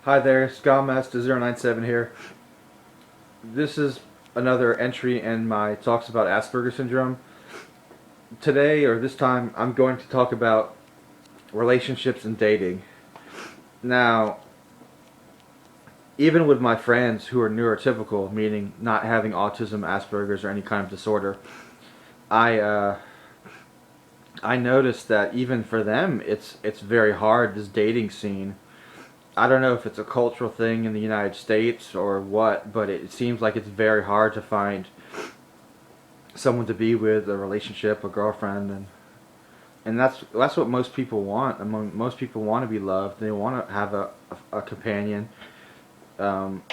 Hi there, Scoutmaster097 here. This is another entry in my talks about Asperger syndrome. Today, or this time, I'm going to talk about relationships and dating. Now, even with my friends who are neurotypical, meaning not having autism, Asperger's, or any kind of disorder, I I noticed that even for them, it's very hard, this dating scene. I don't know if it's a cultural thing in the United States or what, but it seems like it's very hard to find someone to be with, a relationship, a girlfriend, and that's what most people want. Most people want to be loved. They want to have a companion, um,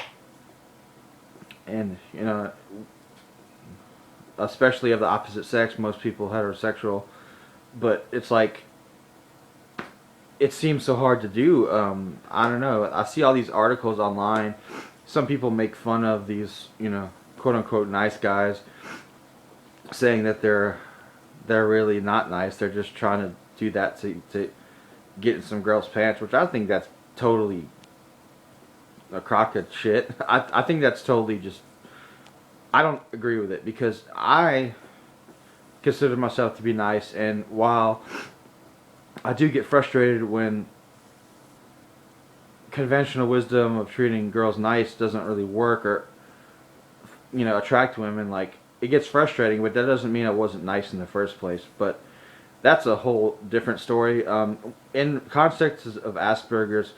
and especially of the opposite sex. Most people heterosexual, but it's like it seems so hard to do. I don't know. I see all these articles online. Some people make fun of these, quote unquote nice guys, saying that they're really not nice. They're just trying to do that to get in some girl's pants, which I think that's totally a crock of shit. I think that's totally just. I don't agree with it because I consider myself to be nice, and while I do get frustrated when conventional wisdom of treating girls nice doesn't really work or attract women. Like, it gets frustrating, but that doesn't mean I wasn't nice in the first place. But that's a whole different story. In context of Asperger's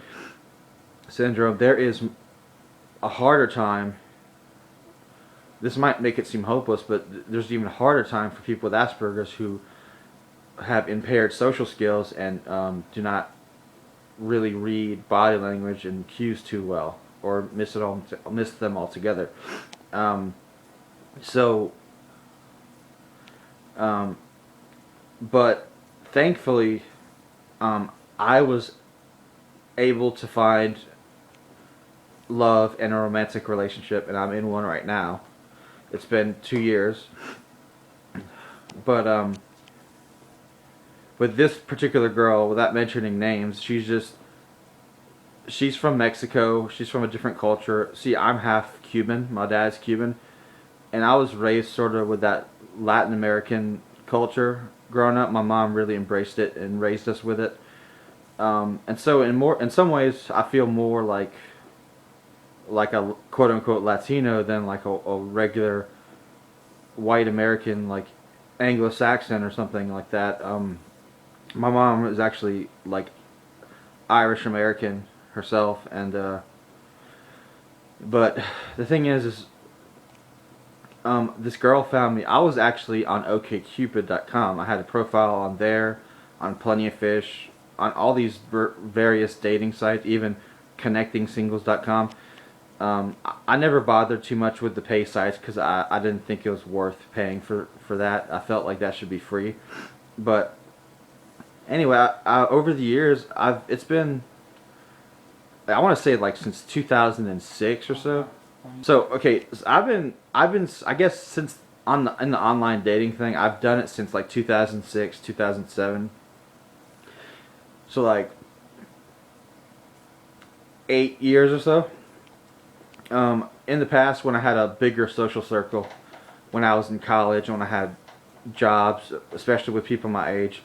syndrome, there is a harder time. This might make it seem hopeless, but there's even a harder time for people with Asperger's who have impaired social skills and do not really read body language and cues too well, or miss them altogether. Um, so, um, but thankfully, I was able to find love in a romantic relationship, and I'm in one right now. It's been 2 years, but with this particular girl, without mentioning names, she's from Mexico. She's from a different culture. See, I'm half Cuban. My dad's Cuban, and I was raised sort of with that Latin American culture growing up. My mom really embraced it and raised us with it. And so in some ways, I feel more like a quote unquote Latino than like a regular white American, like Anglo-Saxon or something like that. My mom is actually like Irish American herself, and but the thing is this girl found me. I was actually on OkCupid.com. I had a profile on there, on Plenty of Fish, on all these various dating sites, even ConnectingSingles.com. I never bothered too much with the pay sites because I didn't think it was worth paying for that. I felt like that should be free. But anyway, over the years, it's been, I want to say, like since 2006 or so. So okay, so I've been I guess since in the online dating thing, I've done it since like 2006, 2007. So like 8 years or so. In the past, when I had a bigger social circle, when I was in college, when I had jobs, especially with people my age,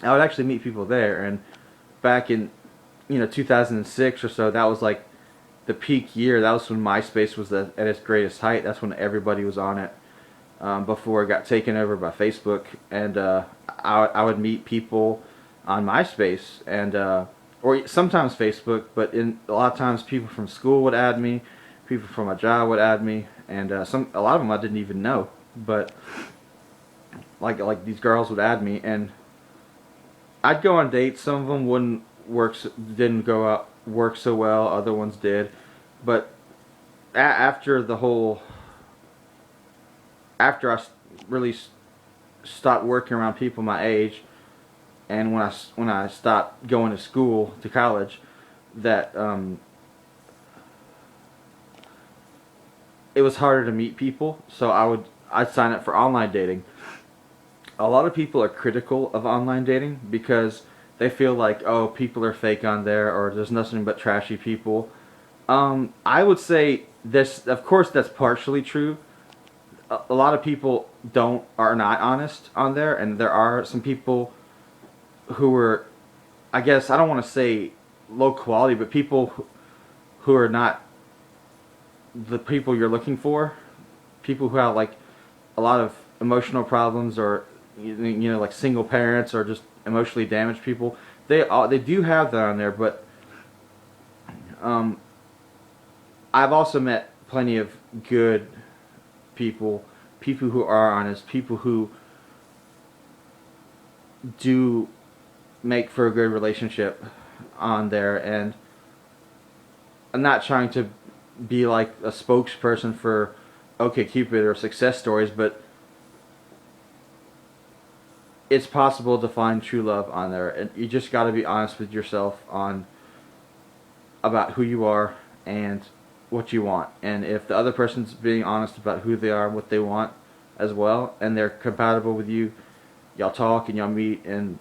I would actually meet people there. And back in 2006 or so, that was like the peak year. That was when MySpace was at its greatest height. That's when everybody was on it, before it got taken over by Facebook. And I would meet people on MySpace, and or sometimes Facebook, but a lot of times people from school would add me, people from my job would add me, and a lot of them I didn't even know, but like these girls would add me, and I'd go on dates. Some of them didn't go out work so well. Other ones did, but after after I really stopped working around people my age, and when I stopped going to school, to college, that it was harder to meet people. So I'd sign up for online dating. A lot of people are critical of online dating because they feel like, oh, people are fake on there, or there's nothing but trashy people. I would say this. Of course, that's partially true. A lot of people are not honest on there, and there are some people who are, I guess, I don't want to say low quality, but people who are not the people you're looking for. People who have like a lot of emotional problems, or like single parents, or just emotionally damaged people. They do have that on there, but um, I've also met plenty of good people, people who are honest, people who do make for a good relationship on there. And I'm not trying to be like a spokesperson for OkCupid or success stories, but it's possible to find true love on there, and you just got to be honest with yourself on about who you are and what you want. And if the other person's being honest about who they are and what they want as well, and they're compatible with you, y'all talk and y'all meet and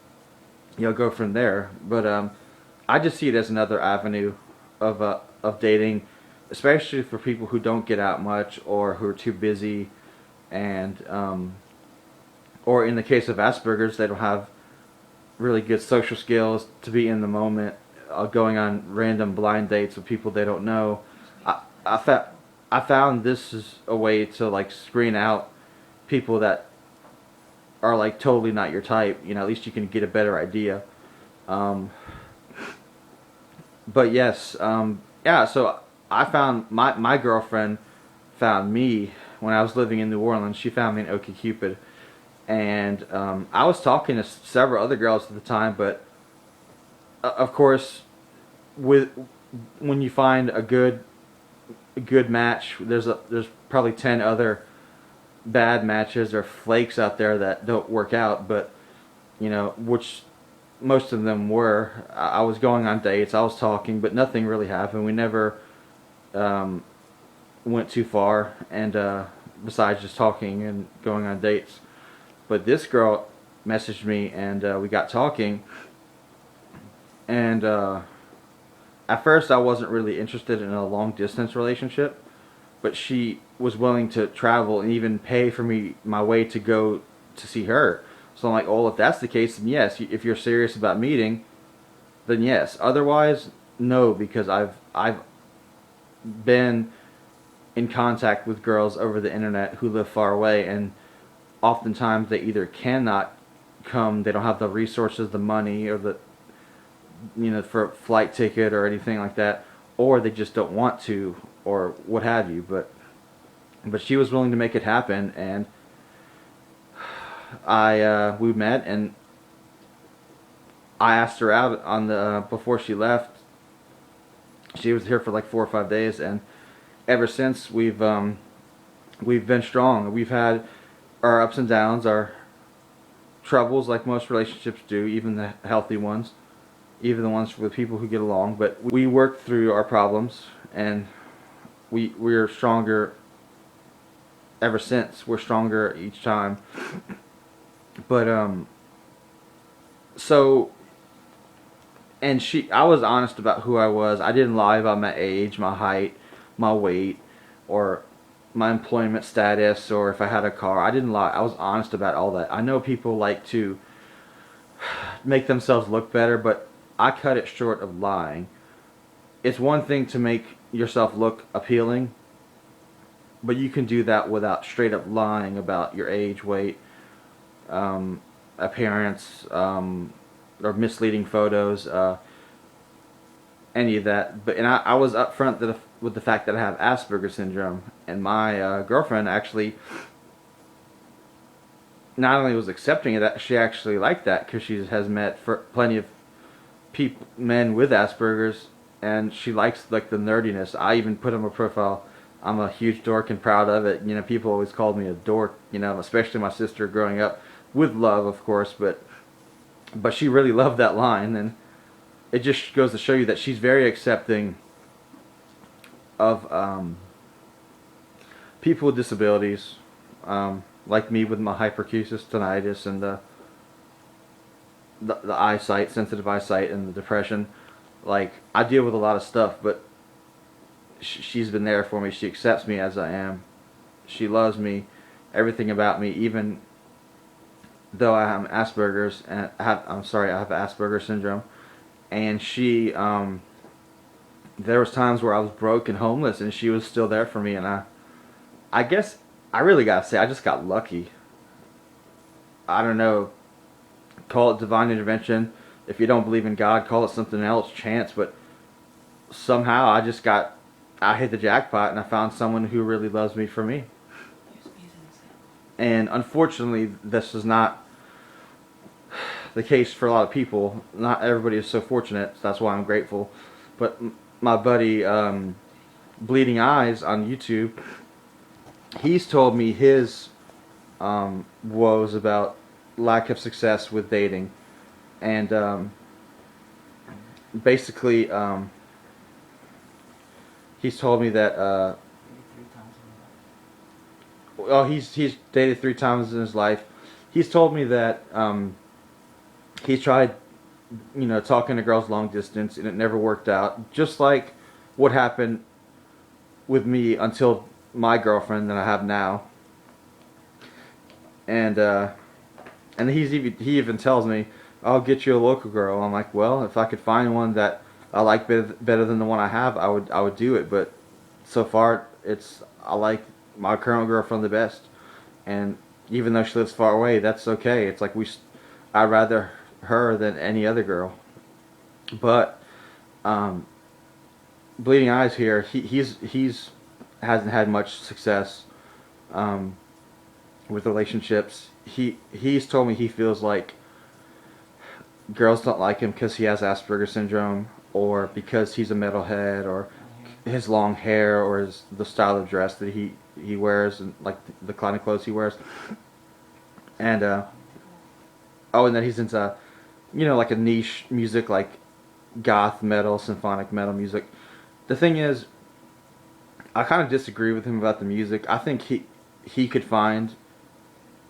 y'all go from there. But I just see it as another avenue of dating, especially for people who don't get out much or who are too busy, and or in the case of Asperger's, they don't have really good social skills to be in the moment, going on random blind dates with people they don't know. I found this is a way to like screen out people that are like totally not your type. At least you can get a better idea. Um, but yes, yeah. So I found my girlfriend found me when I was living in New Orleans. She found me in OkCupid, and I was talking to several other girls at the time, but of course, with when you find a good match, there's probably 10 other bad matches or flakes out there that don't work out, but which most of them were. I was going on dates, I was talking, but nothing really happened. We never went too far, and besides just talking and going on dates. But this girl messaged me, and we got talking, and at first I wasn't really interested in a long distance relationship, but she was willing to travel and even pay for me my way to go to see her. So I'm like, oh, if that's the case, then yes. If you're serious about meeting, then yes. Otherwise, no, because I've been in contact with girls over the internet who live far away, and oftentimes they either cannot come, they don't have the resources, the money, or the for a flight ticket or anything like that, or they just don't want to, or what have you. But she was willing to make it happen, and we met, and I asked her out on the before she left. She was here for like 4 or 5 days, and ever since we've been strong. We've had our ups and downs, our troubles, like most relationships do, even the healthy ones, even the ones with people who get along. But we work through our problems, and we're stronger ever since. We're stronger each time. But so, and I was honest about who I was. I didn't lie about my age, my height, my weight, or my employment status, or if I had a car. I didn't lie. I was honest about all that. I know people like to make themselves look better, but I cut it short of lying. It's one thing to make yourself look appealing, but you can do that without straight up lying about your age, weight, appearance, or misleading photos, any of that. But I was upfront with the fact that I have Asperger syndrome, and my girlfriend actually not only was accepting of that, she actually liked that, because she has met plenty of men with Asperger's, and she likes like the nerdiness. I even put on my profile, I'm a huge dork and proud of it. People always called me a dork, especially my sister growing up, with love, of course, but she really loved that line, and it just goes to show you that she's very accepting of people with disabilities, like me with my hyperacusis tinnitus, and the eyesight, sensitive eyesight, and the depression. Like, I deal with a lot of stuff, but she's been there for me. She accepts me as I am. She loves me, everything about me, even though I have Asperger's and I have Asperger syndrome. And there was times where I was broke and homeless, and she was still there for me. And I guess I really gotta say, I just got lucky. I don't know, call it divine intervention. If you don't believe in God, call it something else, chance. But somehow I hit the jackpot, and I found someone who really loves me for me. And unfortunately, this is not the case for a lot of people. Not everybody is so fortunate. So that's why I'm grateful. But my buddy, Bleeding Eyes on YouTube, he's told me his woes about lack of success with dating, and basically, he's told me that he's dated 3 times in his life. He's told me that he tried, talking to girls long distance, and it never worked out. Just like what happened with me until my girlfriend that I have now. And he even tells me, "I'll get you a local girl." I'm like, well, if I could find one that I like better than the one I have, I would do it. But so far, I like my current girlfriend the best. And even though she lives far away, that's okay. It's like I'd rather her than any other girl. But Bleeding Eyes here, he's hasn't had much success with relationships. He's told me he feels like girls don't like him because he has Asperger syndrome, or because he's a metalhead, or his long hair, or the style of dress that he wears, and like the kind of clothes he wears. And and then he's into like a niche music, like goth metal, symphonic metal music. The thing is, I kind of disagree with him about the music. I think he could find,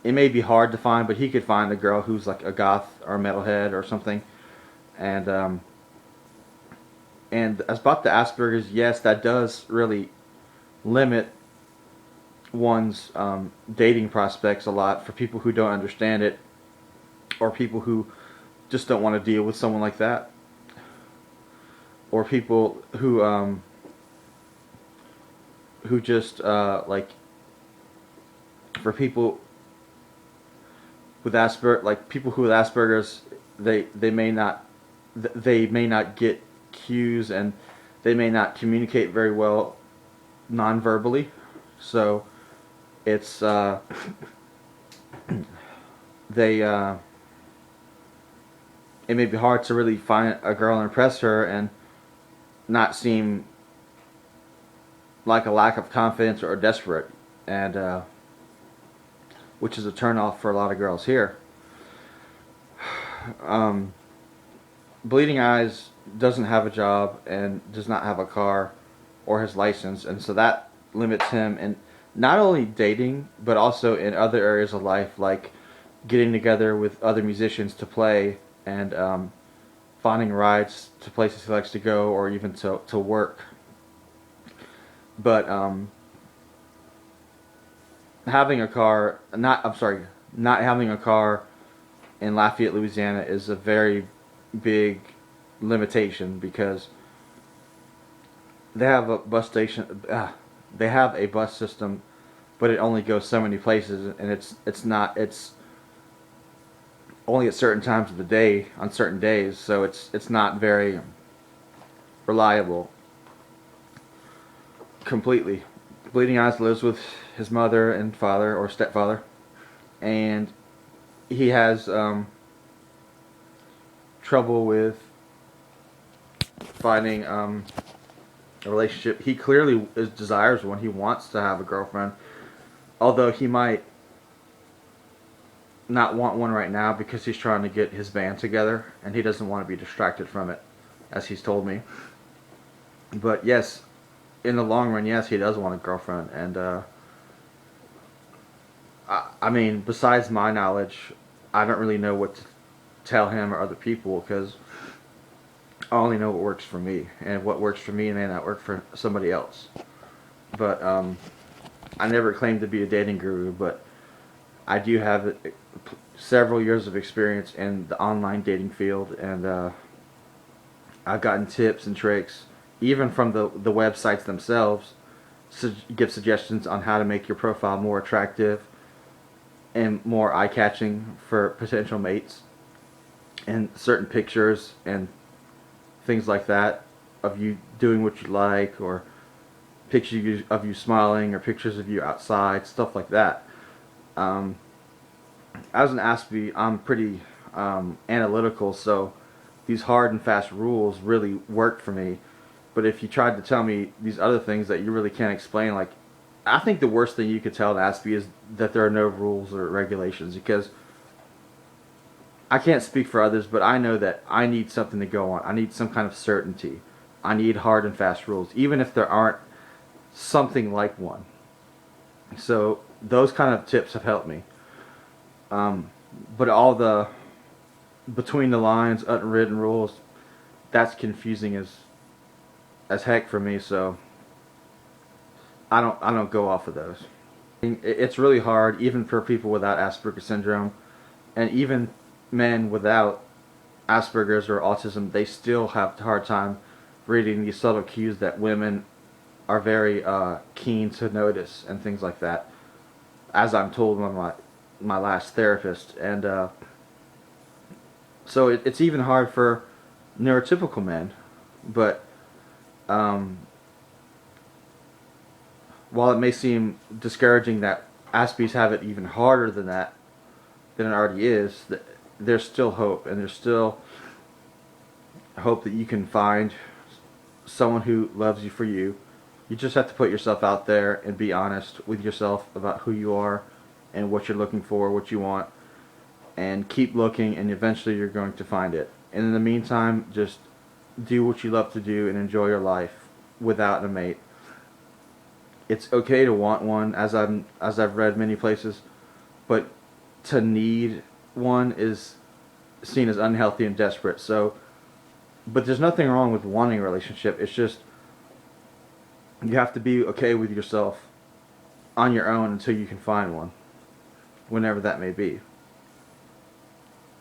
it may be hard to find, but he could find a girl who's like a goth or a metalhead or something. And as about the Asperger's, yes, that does really limit one's dating prospects a lot for people who don't understand it, or people who just don't want to deal with someone like that, or people who just like, for people with people who with Asperger's, they may not get cues, and they may not communicate very well non-verbally. So it's they it may be hard to really find a girl and impress her, and not seem like a lack of confidence or desperate, and which is a turnoff for a lot of girls here. Bleeding Eyes doesn't have a job and does not have a car or his license, and so that limits him in not only dating, but also in other areas of life, like getting together with other musicians to play, and finding rides to places he likes to go, or even to work. But having a car, not having a car in Lafayette, Louisiana is a very big limitation, because they have a bus station. They have a bus system, but it only goes so many places, and it's only at certain times of the day on certain days, so it's not very reliable completely. Bleeding Eyes lives with his mother and father, or stepfather, and he has trouble with finding a relationship. He clearly desires one. He wants to have a girlfriend, although he might not want one right now because he's trying to get his band together, and he doesn't want to be distracted from it, as he's told me. But yes, in the long run, yes, he does want a girlfriend, and I mean, besides my knowledge, I don't really know tell him or other people, because I only know what works for me, and what works for me may not work for somebody else. But I never claimed to be a dating guru, but I do have several years of experience in the online dating field, and I've gotten tips and tricks, even from the websites themselves, give suggestions on how to make your profile more attractive and more eye-catching for potential mates, and certain pictures and things like that of you doing what you like, or pictures of you smiling, or pictures of you outside, stuff like that. As an Aspie, I'm pretty analytical, so these hard and fast rules really worked for me. But if you tried to tell me these other things that you really can't explain, like, I think the worst thing you could tell an Aspie is that there are no rules or regulations, because I can't speak for others, but I know that I need something to go on. I need some kind of certainty. I need hard and fast rules, even if there aren't something like one. So those kind of tips have helped me. But all the between the lines, unwritten rules, that's confusing as heck for me. So I don't go off of those. It's really hard, even for people without Asperger syndrome, and even men without Asperger's or autism. They still have a hard time reading these subtle cues that women are very keen to notice, and things like that, as I'm told by my last therapist. And so it's even hard for neurotypical men. But while it may seem discouraging that Aspies have it even harder than it already is, there's still hope, and there's still hope that you can find someone who loves you for you. You just have to put yourself out there and be honest with yourself about who you are and what you're looking for, what you want, and keep looking, and eventually you're going to find it. And in the meantime, just do what you love to do and enjoy your life without a mate. It's okay to want one, as I've read many places, but to need one is seen as unhealthy and desperate. So, but there's nothing wrong with wanting a relationship. It's just you have to be okay with yourself on your own until you can find one, whenever that may be.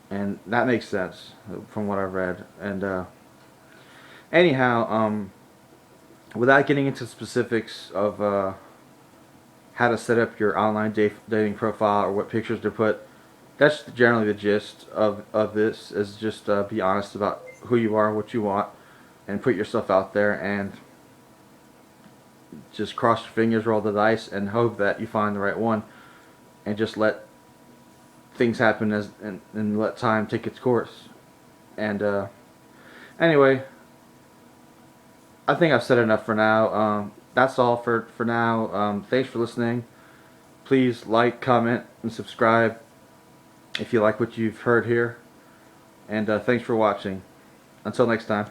And that makes sense from what I've read. And anyhow, without getting into specifics of how to set up your online dating profile or what pictures to put, that's generally the gist of this, is just be honest about who you are, what you want, and put yourself out there, and just cross your fingers, roll the dice, and hope that you find the right one, and just let things happen and let time take its course. And anyway, I think I've said enough for now. That's all for now. Thanks for listening. Please like, comment, and subscribe if you like what you've heard here. And thanks for watching. Until next time.